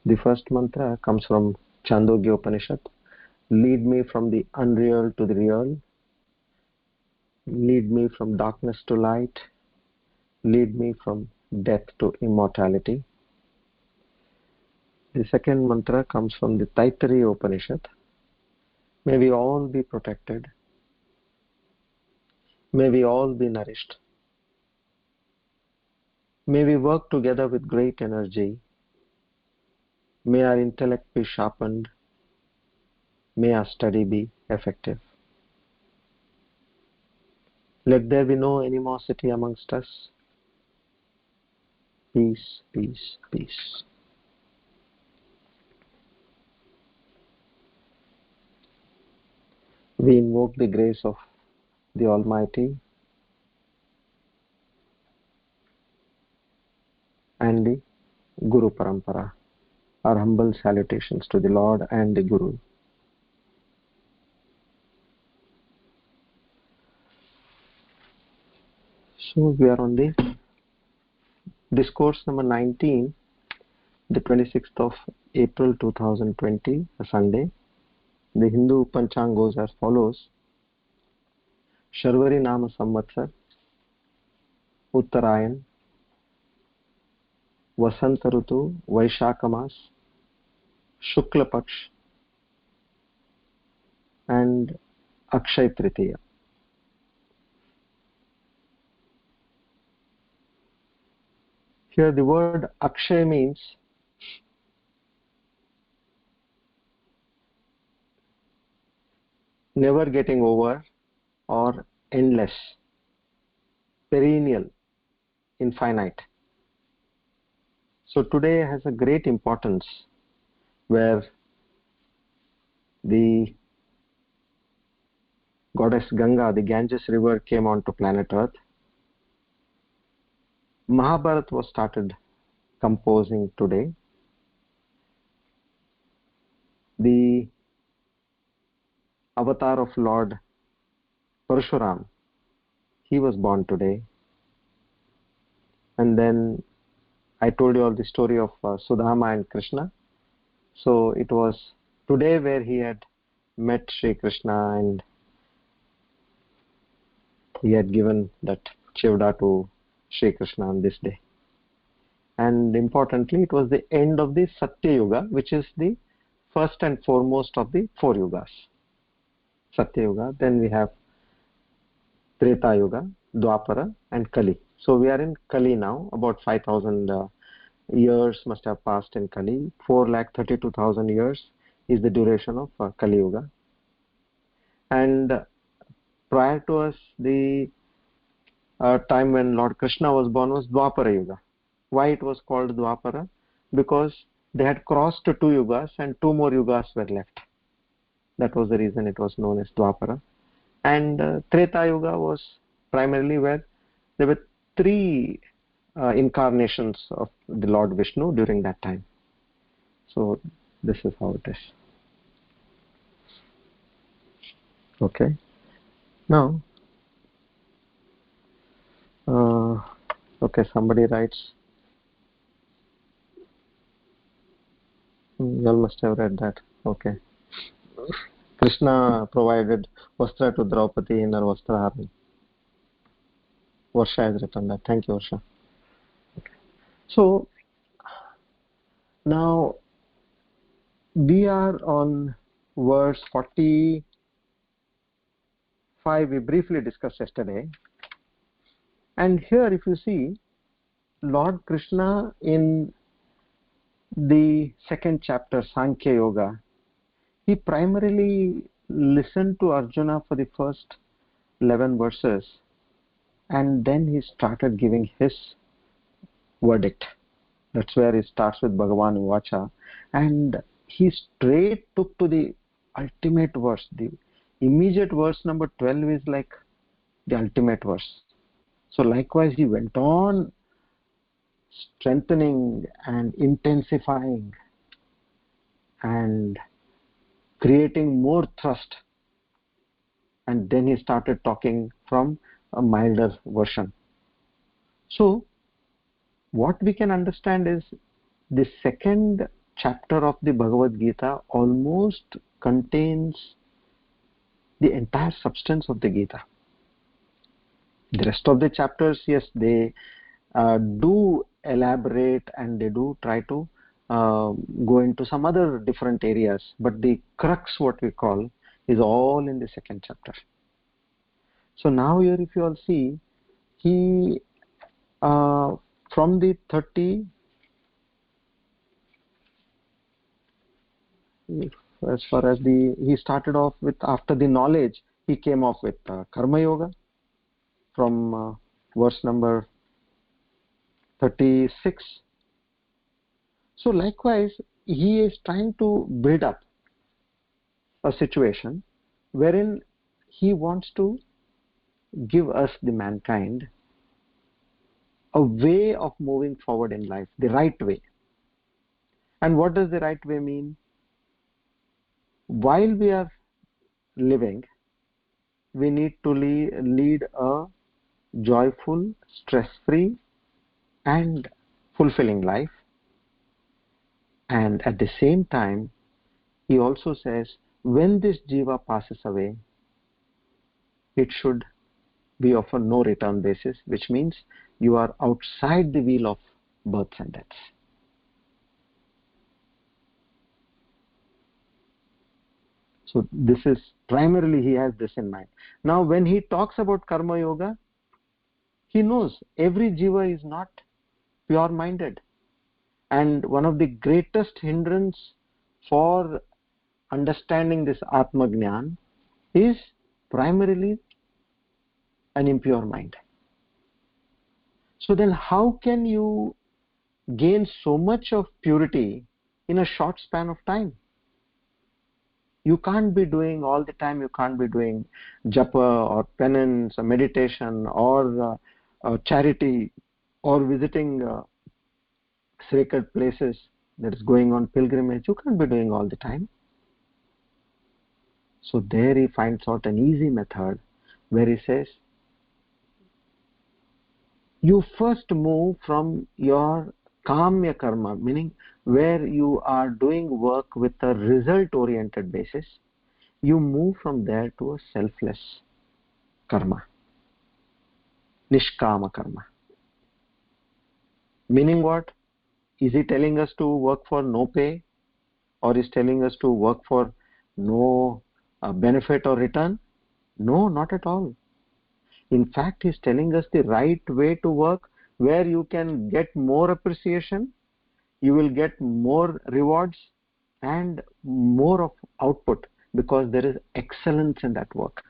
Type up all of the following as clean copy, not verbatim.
The first mantra comes from Chandogya Upanishad. Lead me from the unreal to the real. Lead me from darkness to light. Lead me from death to immortality. The second mantra comes from the Taittiriya Upanishad. May we all be protected. May we all be nourished. May we work together with great energy. May our intellect be sharpened. May our study be effective. Let there be no animosity amongst us. Peace, peace, peace. We invoke the grace of the Almighty and the Guru Parampara. Our humble salutations to the Lord and the Guru. So we are on the discourse number 19, the 26th of April 2020, a Sunday. The Hindu Panchang goes as follows. Sharvari Nama Samvatsar, Uttarayan, Vasanta Rutu, Vaishakha Mas, Shukla Paksh, and Akshay Tritiya. Here the word Akshay means never getting over or endless, perennial, infinite. So today has a great importance where the goddess Ganga, the Ganges river, came onto planet Earth. Mahabharata was started composing today. The avatar of Lord Parshuram, he was born today. And then I told you all the story of Sudama and Krishna. So it was today where he had met Sri Krishna and he had given that Chivda to Sri Krishna on this day. And importantly, it was the end of the Satya Yuga, which is the first and foremost of the four yugas. Satya Yuga, then we have Treta Yuga, Dwapara and Kali. So we are in Kali now. About 5,000 years must have passed in Kali. 4,32,000 years is the duration of Kali Yuga. And prior to us, the time when Lord Krishna was born was Dwapara Yuga. Why it was called Dwapara? Because they had crossed 2 yugas and 2 more yugas were left. That was the reason it was known as Dwapara. And Treta Yuga was primarily where there were 3 incarnations of the Lord Vishnu during that time. So this is how it is. Okay. Now, okay, somebody writes. You all must have read that. Okay. Krishna provided Vastra to Draupadi in her Vastraharani. Varsha has written that. Thank you, Varsha. Okay. So, now we are on verse 45. We briefly discussed yesterday. And here, if you see, Lord Krishna in the second chapter, Sankhya Yoga, he primarily listened to Arjuna for the first 11 verses and then he started giving his verdict. That's where he starts with Bhagavan Uvacha, and he straight took to the ultimate verse. The immediate verse number 12 is like the ultimate verse. So likewise he went on strengthening and intensifying and creating more thrust, and then he started talking from a milder version. So what we can understand is the second chapter of the Bhagavad Gita almost contains the entire substance of the Gita. The rest of the chapters, yes, they do elaborate and they do try to go into some other different areas, but the crux, what we call, is all in the second chapter. So now here, if you all see, he from the 30, as far as he started off with, after the knowledge, he came off with Karma Yoga from verse number 36. So likewise, he is trying to build up a situation wherein he wants to give us, the mankind, a way of moving forward in life, the right way. And what does the right way mean? While we are living, we need to lead a joyful, stress-free and fulfilling life. And at the same time, he also says, when this jiva passes away, it should be of a no return basis, which means you are outside the wheel of births and deaths. So this is primarily, he has this in mind. Now when he talks about Karma Yoga, he knows every jiva is not pure minded, and one of the greatest hindrance for understanding this Atma Jnana is primarily an impure mind. So then how can you gain so much of purity in a short span of time? You can't be doing all the time, you can't be doing japa or penance or meditation or charity or visiting sacred places, that is going on pilgrimage. You can't be doing all the time. So there he finds out an easy method where he says, you first move from your kamya karma, meaning where you are doing work with a result oriented basis. You move from there to a selfless karma, nishkama karma. Meaning what? Is he telling us to work for no pay, or is telling us to work for no benefit or return? No, not at all. In fact, he's telling us the right way to work, where you can get more appreciation, you will get more rewards and more of output, because there is excellence in that work.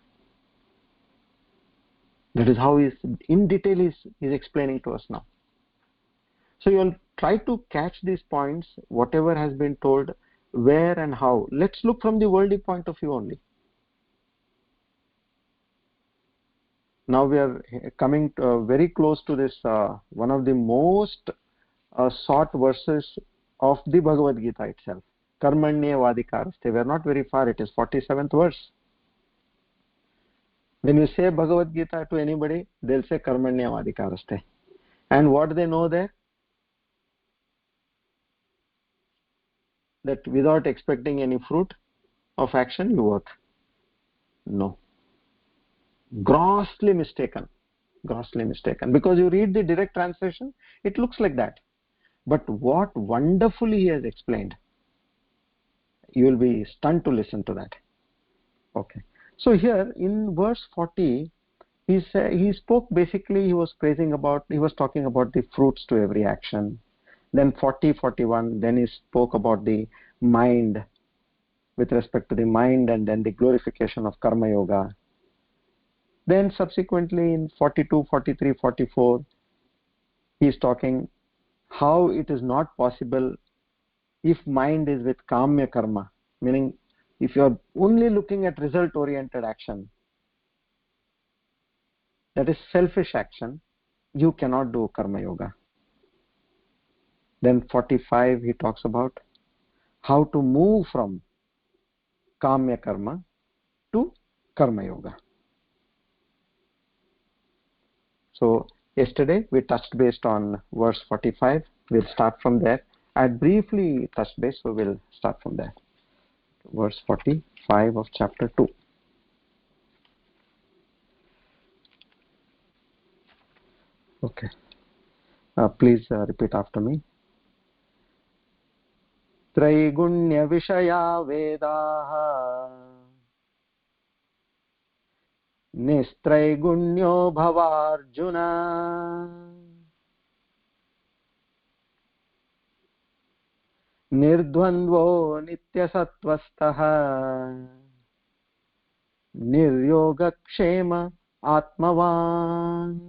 That is how he's in detail is explaining to us now. So you'll try to catch these points, whatever has been told, where and how. Let's look from the worldly point of view only. Now we are coming very close to this, one of the most sought verses of the Bhagavad Gita itself. Karmanya vadikaraste. We are not very far, it is 47th verse. When you say Bhagavad Gita to anybody, they'll say Karmanya vadikaraste. And what do they know there? That without expecting any fruit of action, you work. No. Grossly mistaken. Grossly mistaken. Because you read the direct translation, it looks like that. But what wonderfully he has explained. You will be stunned to listen to that. Okay. So here in verse 40, he spoke basically, he was talking about the fruits to every action. Then 40, 41, then he spoke about the mind, with respect to the mind, and then the glorification of Karma Yoga. Then subsequently in 42, 43, 44, he is talking how it is not possible if mind is with Kamya Karma, meaning if you are only looking at result oriented action, that is selfish action, you cannot do Karma Yoga. Then 45, he talks about how to move from Kamya Karma to Karma Yoga. So yesterday we touched based on verse 45. We'll start from there I had briefly touched base, so we'll start from there. Verse 45 of chapter 2. Okay. Please repeat after me. त्रैगुण्य विषया वेदाः निस्त्रैगुण्यो भवार्जुन निर्द्वन्द्वो नित्यसत्त्वस्थः निर्योगक्षेम आत्मवान्.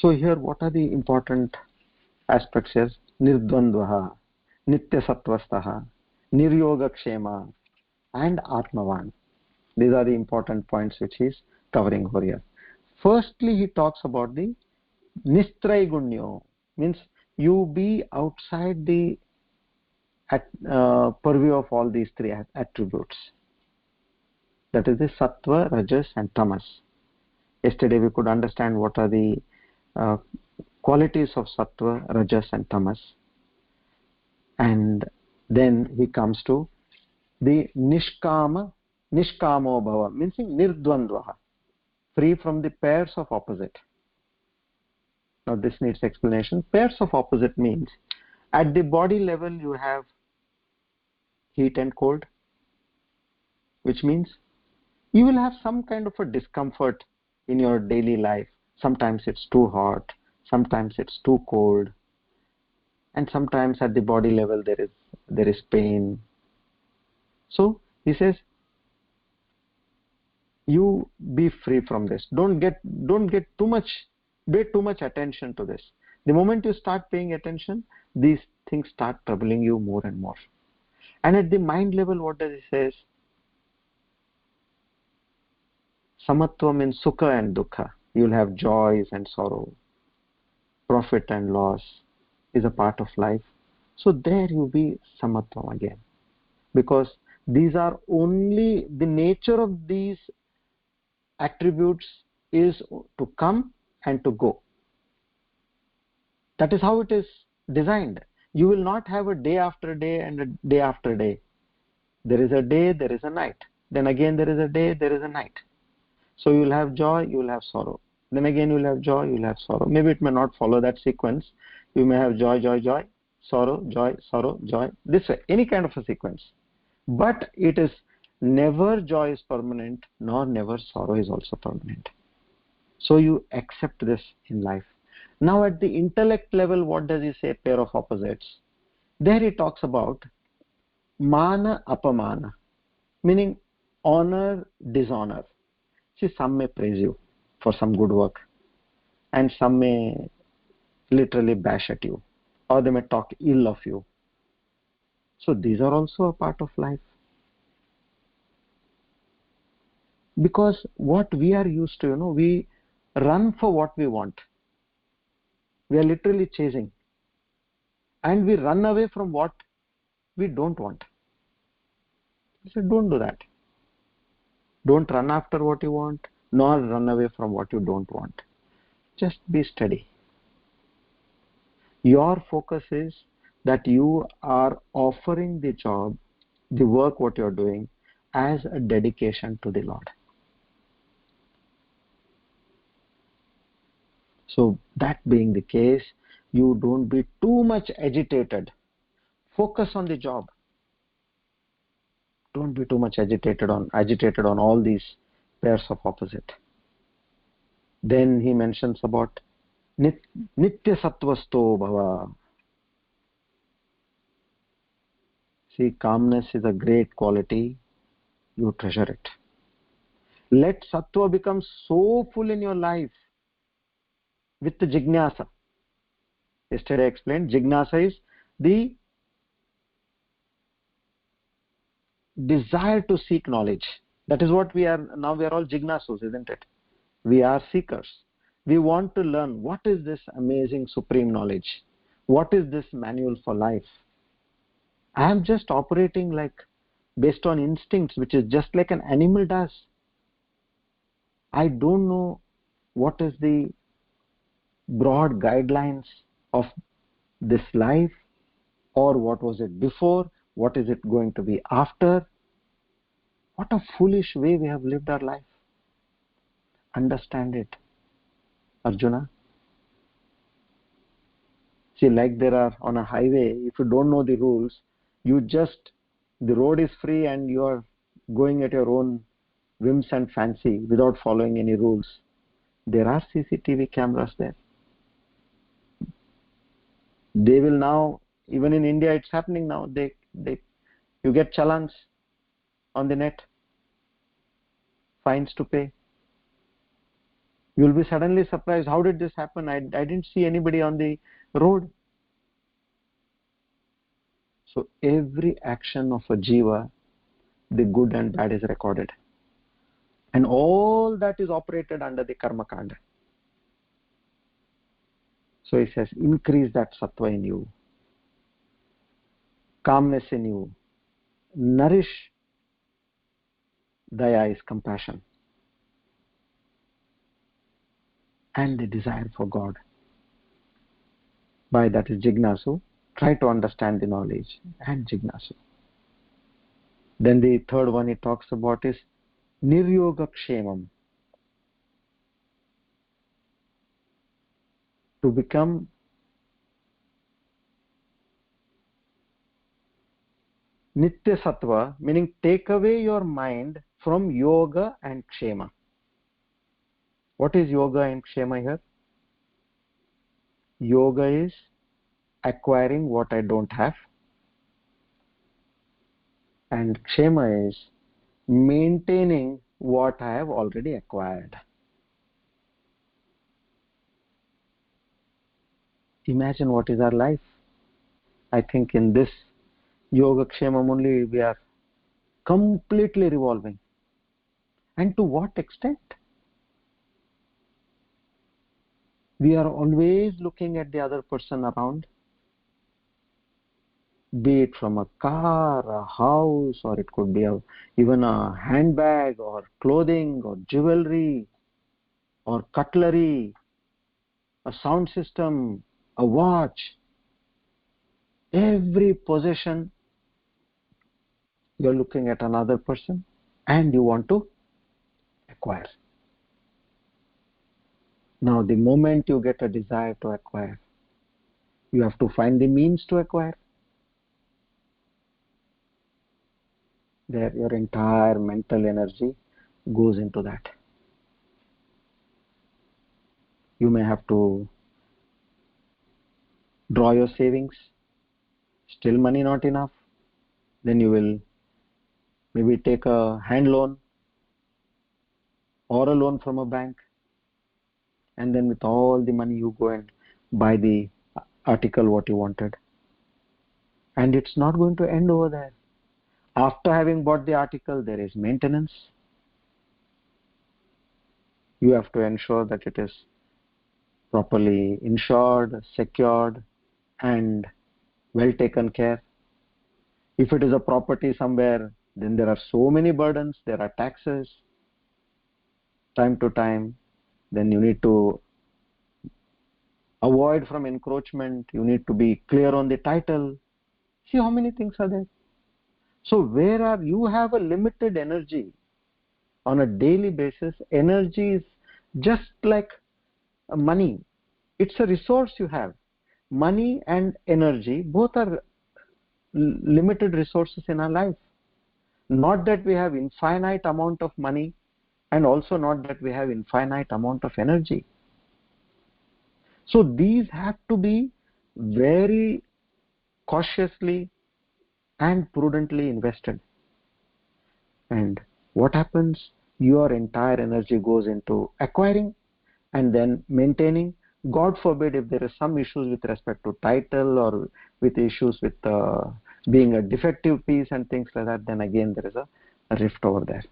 So here, what are the important aspects here? Nirdvandvaha, Nityasattvastaha, Niryogakshema, and Atmavan. These are the important points which he is covering over here. Firstly, he talks about the Nistraigunyo, means you be outside the purview of all these three attributes. That is the Sattva, Rajas, and Tamas. Yesterday we could understand what are the qualities of Sattva, Rajas, and Tamas. And then he comes to the Nishkamo Bhava, means Nirdvandvaha, free from the pairs of opposite. Now this needs explanation. Pairs of opposite means at the body level you have heat and cold, which means you will have some kind of a discomfort in your daily life. Sometimes it's too hot, sometimes it's too cold, and sometimes at the body level there is pain. So he says, you be free from this. Don't pay too much attention to this. The moment you start paying attention, these things start troubling you more and more. And at the mind level, what does he say? Samatva means sukha and dukkha. You will have joys and sorrow. Profit and loss is a part of life. So there you be samatva again. Because these are only, the nature of these attributes is to come and to go. That is how it is designed. You will not have a day after day and a day after day. There is a day, there is a night. Then again there is a day, there is a night. So you will have joy, you will have sorrow. Then again you will have joy, you will have sorrow. Maybe it may not follow that sequence. You may have joy, joy, joy, sorrow, joy. This way, any kind of a sequence. But it is never joy is permanent, nor never sorrow is also permanent. So you accept this in life. Now at the intellect level, what does he say, pair of opposites? There he talks about mana, apamana, meaning honor, dishonor. See, some may praise you for some good work, and some may literally bash at you, or they may talk ill of you. So these are also a part of life. Because what we are used to, we run for what we want. We are literally chasing. And we run away from what we don't want. So don't do that. Don't run after what you want, nor run away from what you don't want. Just be steady. Your focus is that you are offering the job, the work what you are doing, as a dedication to the Lord. So that being the case, you don't be too much agitated. Focus on the job. Don't be too much agitated on all these pairs of opposite. Then he mentions about nitya sattvasto bhava. See, calmness is a great quality. You treasure it. Let sattva become so full in your life with the jignasa. Yesterday I explained, jignasa is the desire to seek knowledge. That is what we are now. We are all jignasus, isn't it? We are seekers. We want to learn what is this amazing supreme knowledge. What is this manual for life? I am just operating like based on instincts, which is just like an animal does. I don't know what is the broad guidelines of this life, or what was it before, what is it going to be after. What a foolish way we have lived our life. Understand it, Arjuna. See, like there are on a highway, if you don't know the rules, the road is free and you are going at your own whims and fancy without following any rules. There are CCTV cameras there. They will now, even in India it's happening now, you get challans on the net, fines to pay. You'll be suddenly surprised, how did this happen? I didn't see anybody on the road. So every action of a jiva, the good and bad, is recorded. And all that is operated under the karma kanda. So he says, increase that sattva in you, calmness in you, nourish daya is compassion, and the desire for God. By that is jignasu. Try to understand the knowledge and jignasu. Then the third one he talks about is niryoga kshemam. To become nitya sattva, meaning take away your mind from yoga and kshema. What is yoga and kshema here? Yoga is acquiring what I don't have, and kshema is maintaining what I have already acquired. Imagine what is our life. I think in this yoga kshemam only we are completely revolving. And to what extent? We are always looking at the other person around, be it from a car, a house, or it could be even a handbag, or clothing, or jewelry, or cutlery, a sound system, a watch. Every possession, you're looking at another person and you want to acquire. Now, the moment you get a desire to acquire, you have to find the means to acquire. There, your entire mental energy goes into that. You may have to draw your savings, still money not enough. Then you will maybe take a hand loan or a loan from a bank. And then with all the money you go and buy the article what you wanted. And it's not going to end over there. After having bought the article, there is maintenance. You have to ensure that it is properly insured, secured, and well taken care. If it is a property somewhere, then there are so many burdens. There are taxes, time to time. Then you need to avoid from encroachment. You need to be clear on the title. See how many things are there. So you have a limited energy on a daily basis. Energy is just like money. It's a resource you have. Money and energy, both are limited resources in our life. Not that we have infinite amount of money, and also not that we have infinite amount of energy. So these have to be very cautiously and prudently invested. And what happens? Your entire energy goes into acquiring and then maintaining. God forbid if there is some issues with respect to title, or with issues with being a defective piece and things like that, then again there is a rift over there.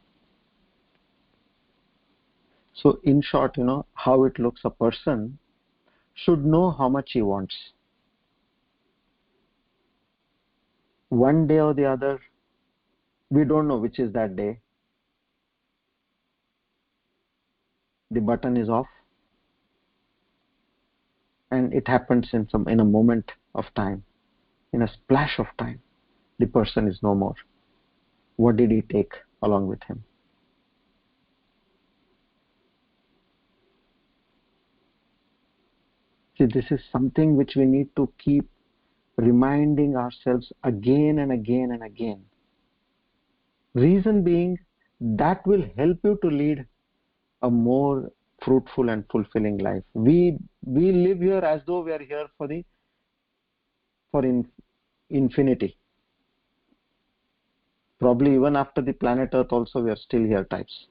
So in short, how it looks, a person should know how much he wants. One day or the other, we don't know which is that day. the button is off, and it happens in a moment of time, in a splash of time. The person is no more. What did he take along with him? See, this is something which we need to keep reminding ourselves again and again and again. Reason being, that will help you to lead a more fruitful and fulfilling life. We live here as though we are here for infinity. Probably even after the planet Earth also we are still here types.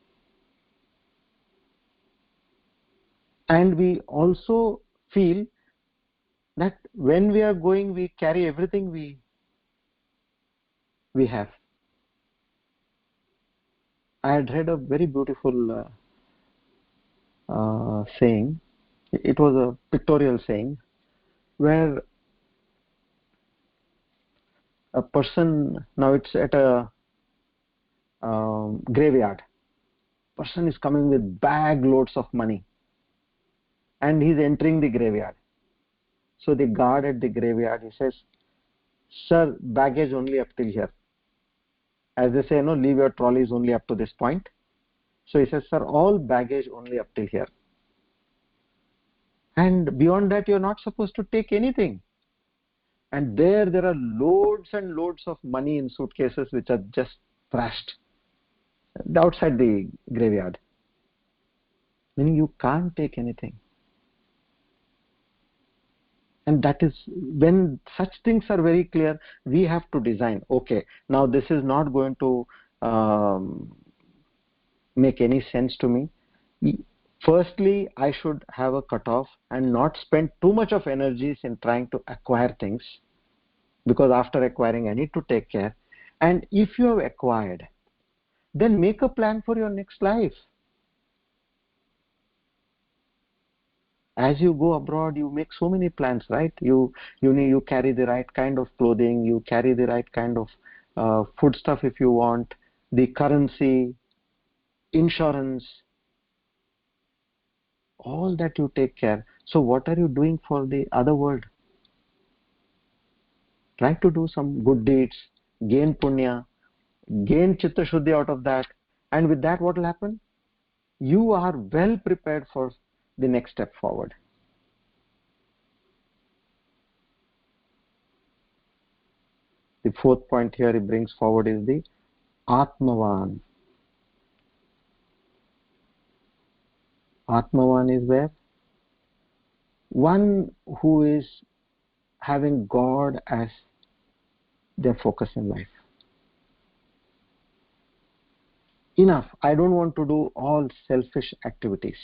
And we also feel that when we are going, we carry everything we have. I had read a very beautiful saying. It was a pictorial saying where a person, now it's at a graveyard. Person is coming with bag loads of money and he's entering the graveyard. So the guard at the graveyard, he says, "Sir, baggage only up till here." As they say, no, leave your trolleys only up to this point. So he says, "Sir, all baggage only up till here. And beyond that, you're not supposed to take anything." And there are loads and loads of money in suitcases which are just thrashed outside the graveyard. Meaning you can't take anything. And that is when such things are very clear, we have to design, okay, now this is not going to make any sense to me. Firstly, I should have a cutoff and not spend too much of energies in trying to acquire things, because after acquiring I need to take care. And if you have acquired, then make a plan for your next life. As you go abroad, you make so many plans, right? You carry the right kind of clothing, you carry the right kind of food stuff if you want, the currency, insurance, all that you take care. So what are you doing for the other world? Try to do some good deeds, gain punya, gain chitta shuddhi out of that, and with that what will happen? You are well prepared for the next step forward. The fourth point here he brings forward is the Atmavan. Atmavan is where? One who is having God as their focus in life. Enough. I don't want to do all selfish activities.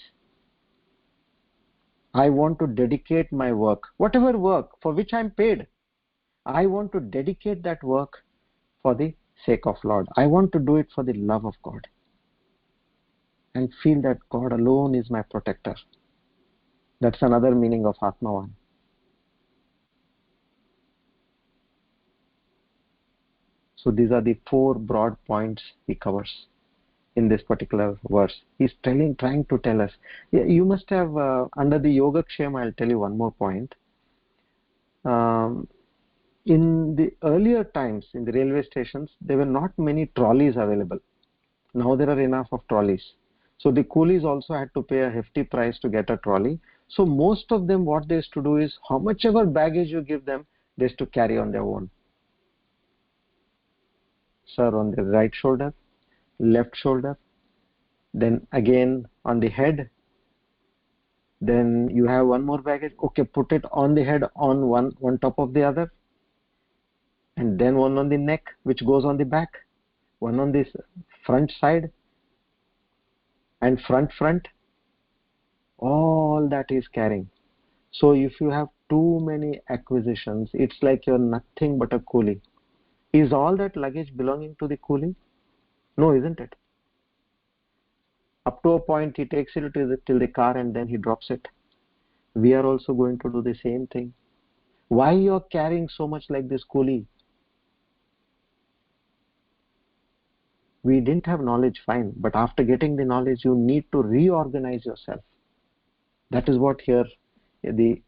I want to dedicate my work, whatever work for which I'm paid. I want to dedicate that work for the sake of Lord. I want to do it for the love of God. And feel that God alone is my protector. That's another meaning of Atmavan. So these are the four broad points he covers in this particular verse. He's trying to tell us. You must have, under the Yogakshema, I'll tell you one more point. In the earlier times, in the railway stations, there were not many trolleys available. Now there are enough of trolleys. So the coolies also had to pay a hefty price to get a trolley. So most of them, what they used to do is, how much ever baggage you give them, they used to carry on their own. Sir, on the right shoulder, left shoulder, then again on the head, then you have one more baggage, okay, put it on the head, on one top of the other, and then one on the neck which goes on the back, one on this front side and front, all that is carrying. So if you have too many acquisitions, it's like you're nothing but a coolie. Is all that luggage belonging to the coolie? No, isn't it? Up to a point, he takes it till the car and then he drops it. We are also going to do the same thing. Why you're carrying so much like this coolie? We didn't have knowledge, fine, but after getting the knowledge, you need to reorganize yourself. That is what here the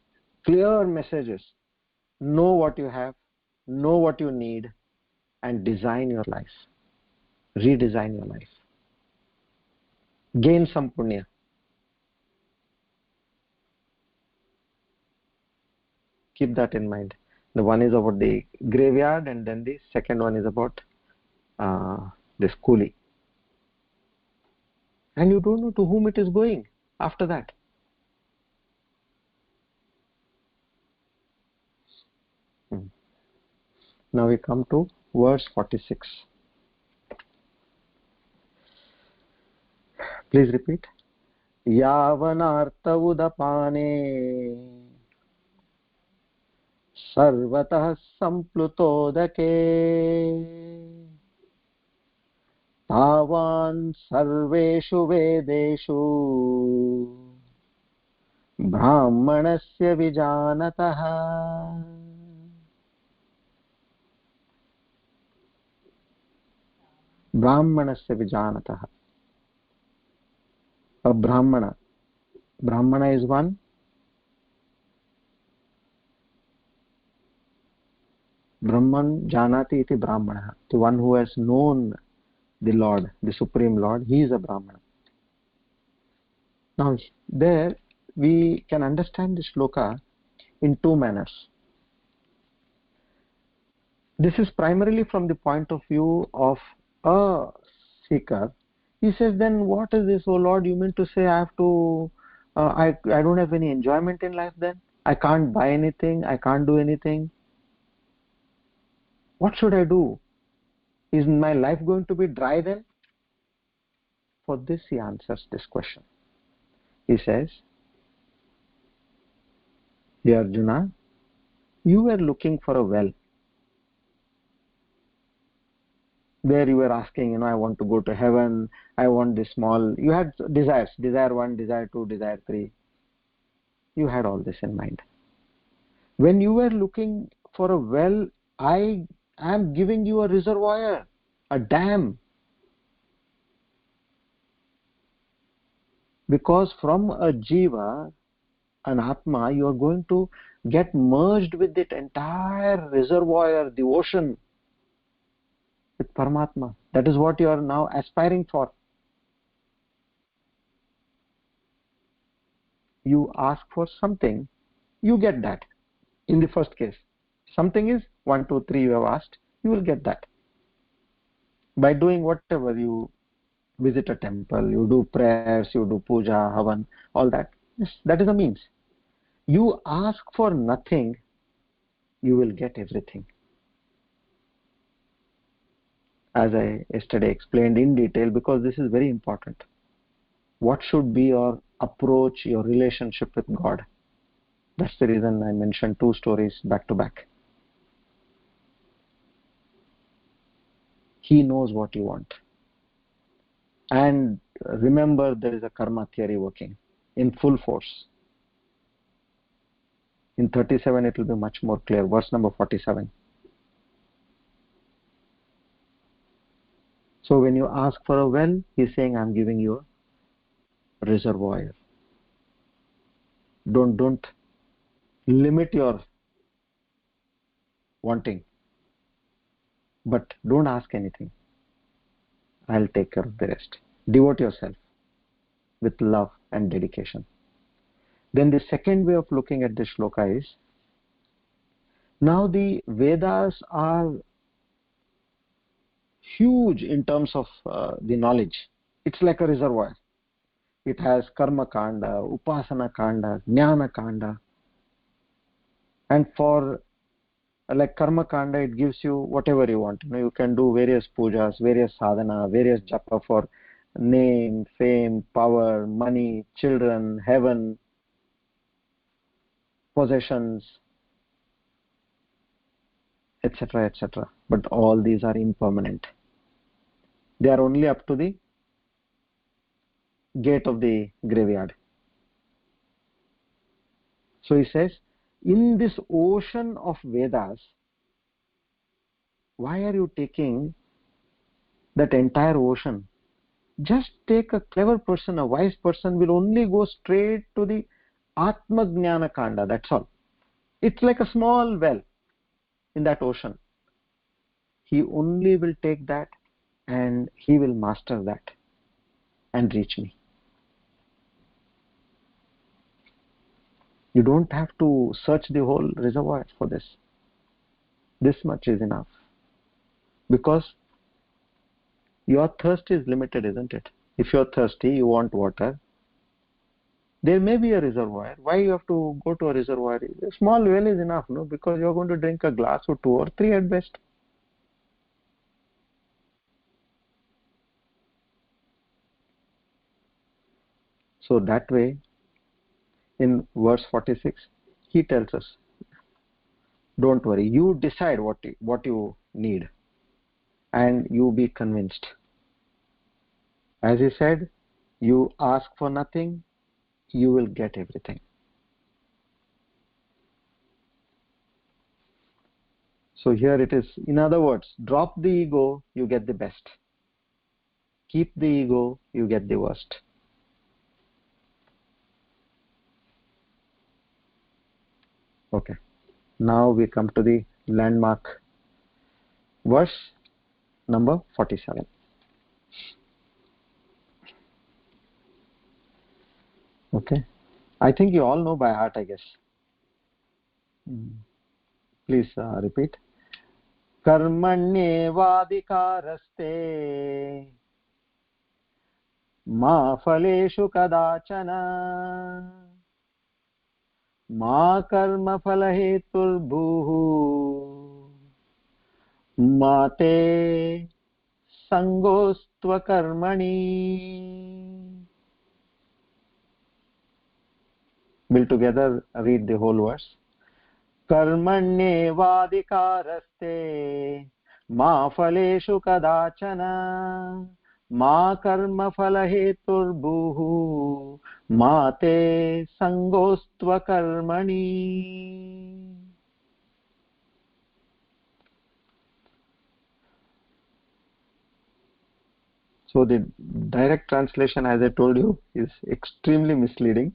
clear message is. Know what you have, know what you need, and design your life. Redesign your life. Gain some punya. Keep that in mind. The one is about the graveyard, and then the second one is about this coolie. And you don't know to whom it is going after that. Now we come to verse 46. Please repeat. Yavanartha udapane sarvatah samplutodake tavan sarveshu vedeshu brahmanasya vijanatah. Brahmanasya vijanatah. A Brahmana. Brahmana is one. Brahman janati iti Brahmana. The one who has known the Lord, the Supreme Lord, he is a Brahmana. Now, there we can understand this shloka in two manners. This is primarily from the point of view of a seeker. He says, then what is this, oh Lord? You mean to say I have to, I don't have any enjoyment in life then? I can't buy anything, I can't do anything. What should I do? Is my life going to be dry then? For this he answers this question. He says, Hey Arjuna, you were looking for a well. Where you were asking, I want to go to heaven, I want this small, you had desires, desire 1, desire 2, desire 3. You had all this in mind. When you were looking for a well, I am giving you a reservoir, a dam. Because from a jiva, an atma, you are going to get merged with that entire reservoir, the ocean, with Paramatma. That is what you are now aspiring for. You ask for something, you get that. In the first case, something is 1, 2, 3 you have asked, you will get that. By doing whatever, you visit a temple, you do prayers, you do puja, havan, all that. Yes, that is a means. You ask for nothing, you will get everything. As I yesterday explained in detail, because this is very important. What should be your approach, your relationship with God? That's the reason I mentioned 2 stories back to back. He knows what you want. And remember, there is a karma theory working in full force. In 37, it will be much more clear. Verse number 47. So when you ask for a well, he's saying, I'm giving you a reservoir. Don't limit your wanting. But don't ask anything. I'll take care of the rest. Devote yourself with love and dedication. Then the second way of looking at this shloka is, now the Vedas are huge in terms of the knowledge. It's like a reservoir. It has karma kanda, upasana kanda, jnana kanda. And for like karma kanda, it gives you whatever you want. You can do various pujas, various sadhana, various japa for name, fame, power, money, children, heaven, possessions, etc., etc. But all these are impermanent. They are only up to the gate of the graveyard. So he says, in this ocean of Vedas, why are you taking that entire ocean. Just take a clever person, a wise person will only go straight to the Atma Jnana Kanda, that's all. It's like a small well in that ocean. He only will take that and he will master that and reach me. You don't have to search the whole reservoir for this. This much is enough. Because your thirst is limited, isn't it? If you're thirsty, you want water. There may be a reservoir. Why you have to go to a reservoir? A small well is enough, no? Because you're going to drink a glass or 2 or 3 at best. So that way, in verse 46, he tells us, don't worry, you decide what you need and you be convinced. As he said, you ask for nothing, you will get everything. So here it is, in other words, drop the ego, you get the best. Keep the ego, you get the worst. Okay, now we come to the landmark verse number 47. Okay, I think you all know by heart, I guess. Please repeat. कर्मण्येवाधिकारस्ते मा फलेषु कदाचन मा कर्मफलहेतुर्भूः मा ते संगोस्त्वकर्मणि. We'll together read the whole verse. कर्मण्येवाधिकारस्ते मा फलेषु कदाचन मा कर्मफलहेतुर्भूः मा ते संगोस्त्वकर्मणि. So the direct translation, as I told you, is extremely misleading.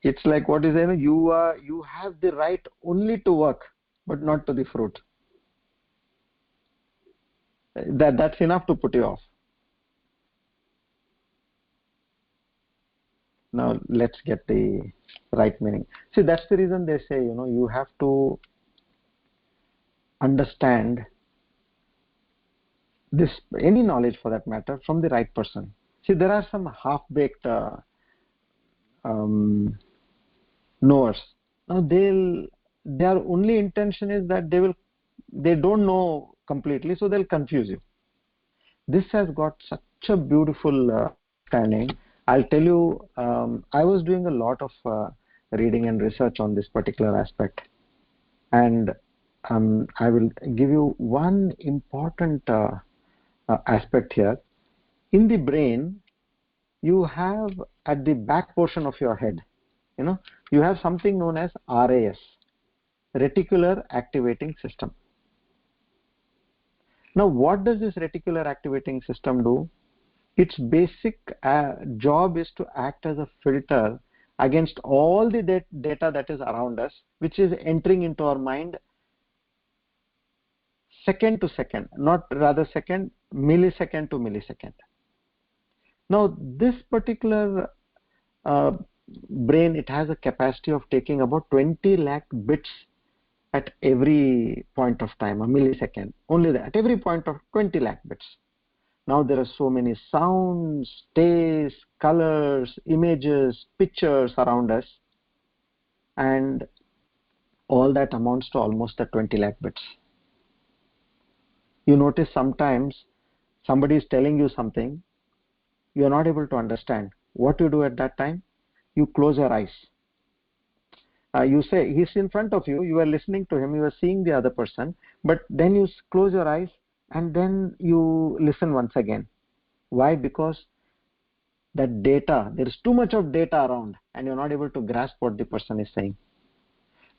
It's like, what is it? You have the right only to work, but not to the fruit. That's enough to put you off. Now let's get the right meaning. See, that's the reason they say, you have to understand this, any knowledge for that matter, from the right person. See, there are some half-baked knowers. Now their only intention is that they don't know completely, so they'll confuse you. This has got such a beautiful understanding. I'll tell you, I was doing a lot of reading and research on this particular aspect, and I will give you one important aspect here. In the brain, you have at the back portion of your head, you have something known as RAS, reticular activating system. Now what does this reticular activating system do? Its basic job is to act as a filter against all the data that is around us, which is entering into our mind second to second, not rather second, millisecond to millisecond. Now this particular brain, it has a capacity of taking about 20 lakh bits at every point of time, a millisecond, only that, at every point of 20 lakh bits. Now there are so many sounds, tastes, colors, images, pictures around us, and all that amounts to almost the 20 lakh bits. You notice sometimes somebody is telling you something, you are not able to understand. What you do at that time? You close your eyes. You say, he's in front of you, you are listening to him, you are seeing the other person, but then you close your eyes and then you listen once again. Why? Because that data, there is too much of data around and you're not able to grasp what the person is saying.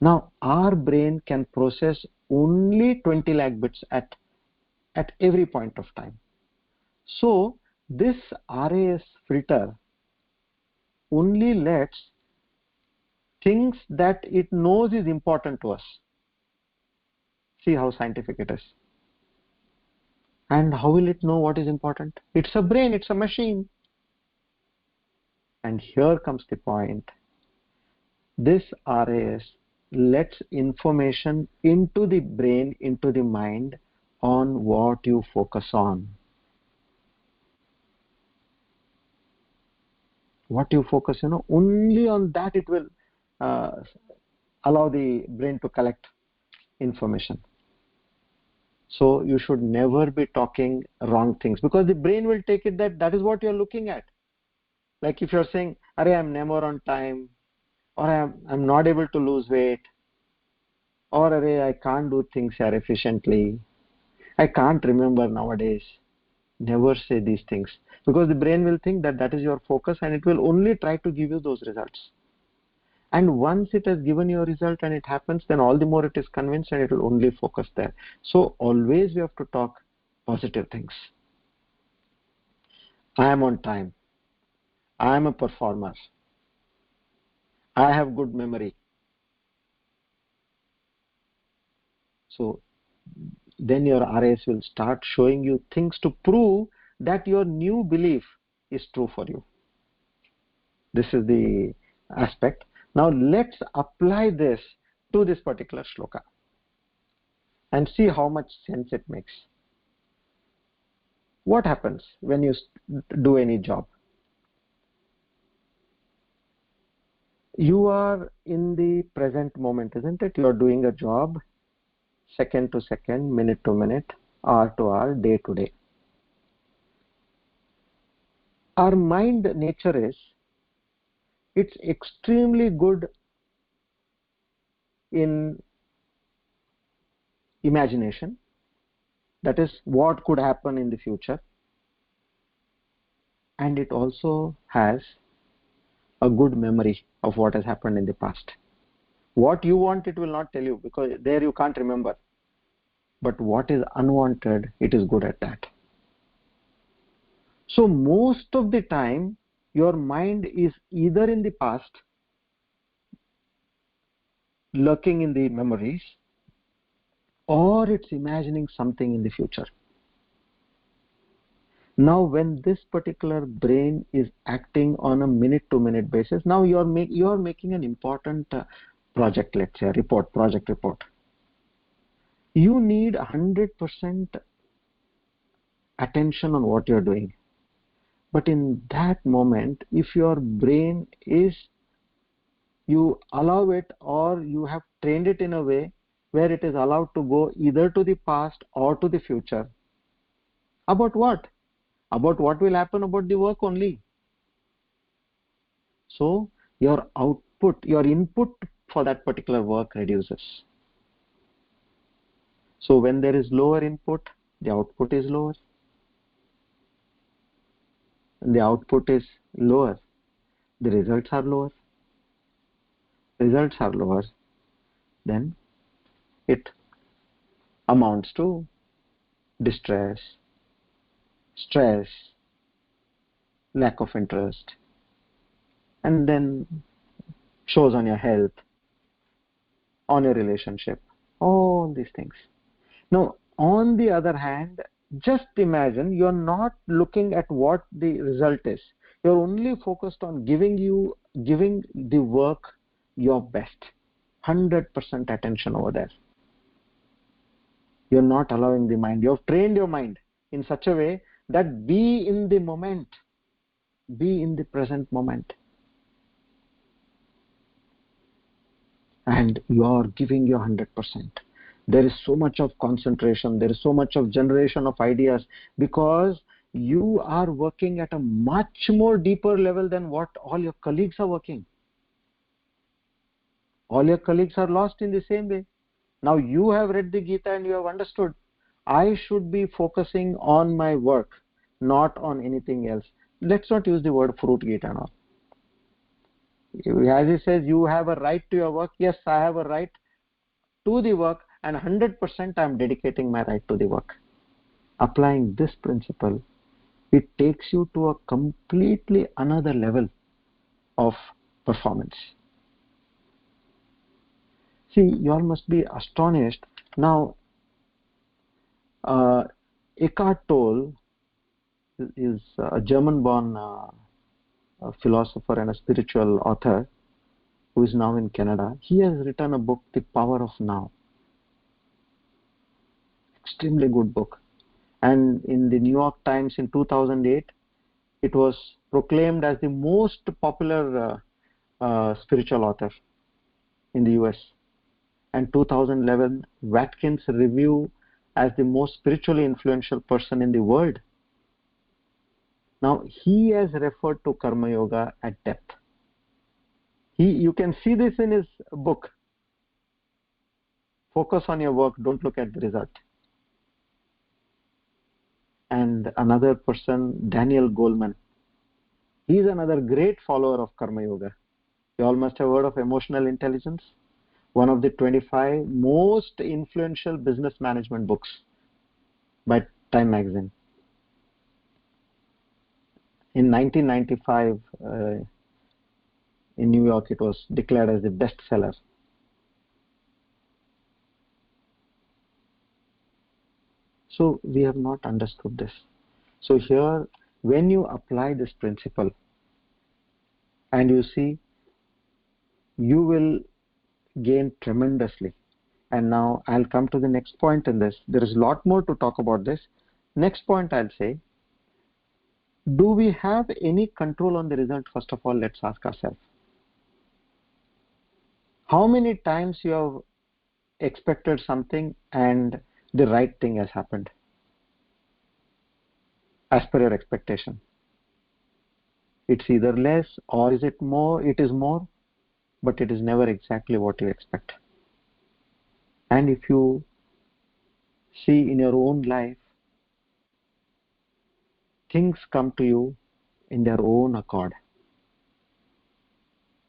Now, our brain can process only 20 lakh bits at at every point of time. So this RAS filter only lets things that it knows is important to us. See how scientific it is. And how will it know what is important? It's a brain, it's a machine. And here comes the point. This RAS lets information into the brain, into the mind, on what you focus on. What you focus, only on that it will allow the brain to collect information. So you should never be talking wrong things, because the brain will take it that is what you're looking at. Like if you're saying, "Arey, I'm never on time," or I'm not able to lose weight, or "Arey, I can't do things here efficiently, I can't remember nowadays." Never say these things, because the brain will think that is your focus, and it will only try to give you those results. And once it has given you a result and it happens, then all the more it is convinced and it will only focus there. So always we have to talk positive things. I am on time. I am a performer. I have good memory. So then your RAS will start showing you things to prove that your new belief is true for you. This is the aspect. Now let's apply this to this particular shloka and see how much sense it makes. What happens when you do any job? You are in the present moment, isn't it? You are doing a job, second to second, minute to minute, hour to hour, day to day. Our mind nature is, it's extremely good in imagination. That is what could happen in the future. And it also has a good memory of what has happened in the past. What you want, it will not tell you, because there you can't remember. But what is unwanted, it is good at that. So most of the time, your mind is either in the past, lurking in the memories, or it's imagining something in the future. Now when this particular brain is acting on a minute-to-minute basis, now you're making an important project, let's say a project report. You need 100% attention on what you're doing. But in that moment, if your brain is, you allow it, or you have trained it in a way where it is allowed to go either to the past or to the future. About what? About what will happen about the work only. So your output, your input for that particular work reduces. So when there is lower input, the output is lower. And the output is lower, the results are lower. Results are lower, then it amounts to distress, stress, lack of interest, and then shows on your health, on your relationship, all these things. Now, on the other hand, just imagine you're not looking at what the result is. You're only focused on giving the work your best, 100% attention over there. You're not allowing the mind. You've trained your mind in such a way that be in the moment, be in the present moment. And you are giving your 100%. There is so much of concentration, there is so much of generation of ideas, because you are working at a much more deeper level than what all your colleagues are working. All your colleagues are lost in the same way. Now you have read the Gita and you have understood, I should be focusing on my work, not on anything else. Let's not use the word fruit Gita now. As he says, you have a right to your work. Yes, I have a right to the work, and 100% I am dedicating my right to the work. applying this principle, it takes you to a completely another level of performance. See, you all must be astonished. Now, Eckhart Tolle is a German-born philosopher and a spiritual author who is now in Canada. He has written a book, The Power of Now. Extremely good book. And in the New York Times in 2008, it was proclaimed as the most popular spiritual author in the US. And 2011, Watkins Review as the most spiritually influential person in the world. Now, he has referred to Karma Yoga at depth. You can see this in his book. Focus on your work, don't look at the result. And another person, Daniel Goleman, he's another great follower of Karma Yoga. You all must have heard of Emotional Intelligence, one of the 25 most influential business management books by Time Magazine. In 1995, in New York, it was declared as the bestseller. So we have not understood this. So here, when you apply this principle, and you see, you will gain tremendously. And now I'll come to the next point in this. There is a lot more to talk about this. Next point I'll say, do we have any control on the result? First of all, let's ask ourselves. How many times you have expected something and the right thing has happened as per your expectation? It's either less or is it more? It is more, but it is never exactly what you expect. And if you see in your own life, things come to you in their own accord.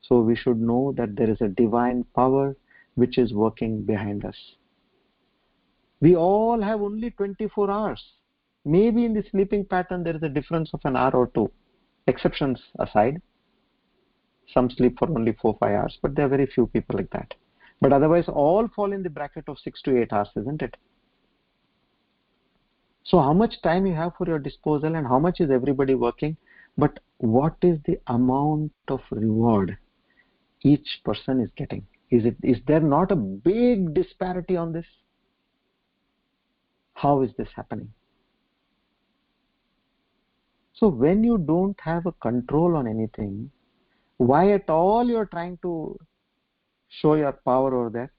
So we should know that there is a divine power which is working behind us. We all have only 24 hours. Maybe in the sleeping pattern there is a difference of an hour or two. Exceptions aside. Some sleep for only 4-5 hours, but there are very few people like that. But otherwise all fall in the bracket of 6 to 8 hours, isn't it? So how much time you have for your disposal and how much is everybody working? But what is the amount of reward each person is getting? Is there not a big disparity on this? How is this happening? So when you don't have a control on anything, why at all you're trying to show your power over there?